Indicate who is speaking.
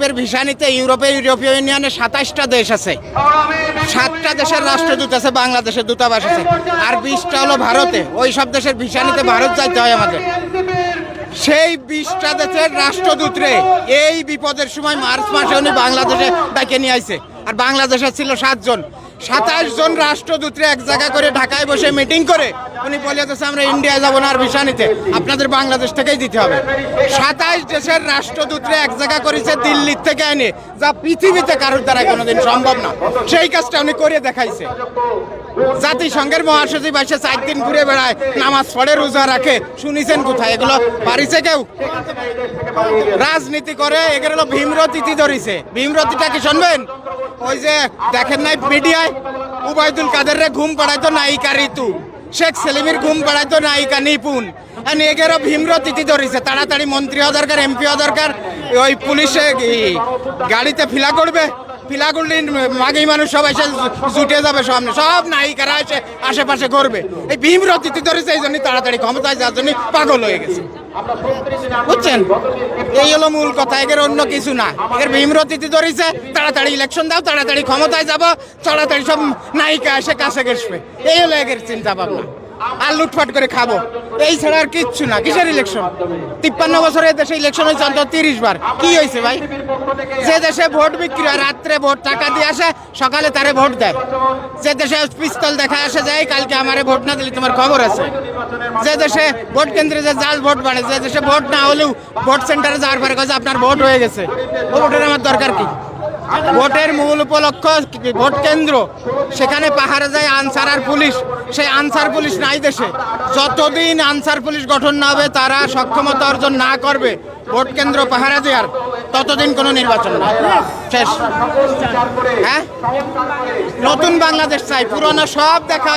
Speaker 1: আমাদের ভিসা নিতে ইউরোপীয় ইউনিয়নে 27টা দেশ আছে, 7টা দেশের রাষ্ট্রদূত আছে, বাংলাদেশের দূতাবাস আছে, আর 20টা হলো ভারতে। ওই সব দেশের ভিসা নিতে ভারত যাইতে হয় আমাদের। সেই 20টা দেশের রাষ্ট্রদূতরে এই বিপদের সময় মার্চ মাসে উনি বাংলাদেশে ডেকে নিয়ে আইছে। আর বাংলাদেশে ছিল 7 জন, 27 জন রাষ্ট্রদূতরে এক জায়গা করে ঢাকায় বসে মিটিং করে উনি বলে দিয়েছে আমরা ইন্ডিয়ায় যাবো না আর ভিসা নিতে, আপনাদের বাংলাদেশ থেকেই দিতে হবে। 27 দেশের রাষ্ট্রদূতরে এক জায়গা করেছে দিল্লির থেকে এনে, যা পৃথিবীতে কারোর দ্বারা কোনোদিন সম্ভব না। সেই কাজটা উনি করে দেখাইছে। জাতিসংঘের মহাসচিব এসে 4 দিন ঘুরে বেড়ায়, নামাজ পড়ে, রোজা রাখে, শুনিছেন কোথায়? এগুলো পারিছে কেউ? রাজনীতি করে, এগুলো হলো ভীমরতিথি ধরিছে। ভীমরতিটা কি শুনবেন? ওই যে দেখেন নাই মিডিয়ায়, উবাইদুল কাদের রে ঘুম পাড়াইতো নায়িকা ঋতু, শেখ সেলিমের ঘুম পাড়াইতো নায়িকা নিপুণ। এগেরও ভীমরতিথি ধরিছে, তাড়াতাড়ি মন্ত্রী হওয়া দরকার, এমপি হওয়া দরকার। ওই পুলিশে গাড়িতে ফিলা করবে, ফিলা করলে মাগি মানুষ সবাই জুটে যাবে, সামনে সব নায়িকারা এসে আশেপাশে করবে। এই ভীমরতিথি ধরেছে, এই জন্যই তাড়াতাড়ি ক্ষমতায় যাওয়ার জন্য পাগল হয়ে গেছে, বুঝছেন? এই হলো মূল কথা, এর অন্য কিছু না। এর ভীমরতিথি ধরেছে, তাড়াতাড়ি ইলেকশন দাও, তাড়াতাড়ি ক্ষমতায় যাব, তাড়াতাড়ি সব নায়িকা এসে কাছে ঘেসবে। এই হলো এর চিন্তা ভাবনা। আর লুটপাট করে খাবো, এই ছাড়া আর কিচ্ছু না। কিসের ইলেকশন? 53 বছরের দেশে ইলেকশন হয়েছে অন্তত 30 বার। কি হয়েছে ভাই? যে দেশে ভোট বিক্রি হয়, রাত্রে ভোট টাকা দিয়ে আসে, সকালে তারে ভোট দেয়। যে দেশে পিস্তল দেখা আসে যায়, কালকে আমারে ভোট না দিলে তোমার খবর আছে। যে দেশে ভোট কেন্দ্রে যে জাল ভোট বাড়ে, যে দেশে ভোট না হলেও ভোট সেন্টারে যাওয়ার পরে কাছে আপনার ভোট হয়ে গেছে, ও ভোটের আমার দরকার কি? ভোটের মূল উপলক্ষ ভোট কেন্দ্র, সেখানে পাহাড়ে যায় আনসার আর পুলিশ। সেই আনসার পুলিশ নাই দেশে। যতদিন আনসার পুলিশ গঠন না হবে, তারা সক্ষমতা অর্জন না করবে ভোট কেন্দ্র পাহারা দেওয়ার, ততদিন কোনো নির্বাচন না, শেষ। হ্যাঁ, নতুন বাংলাদেশ চাই, পুরোনো সব দেখা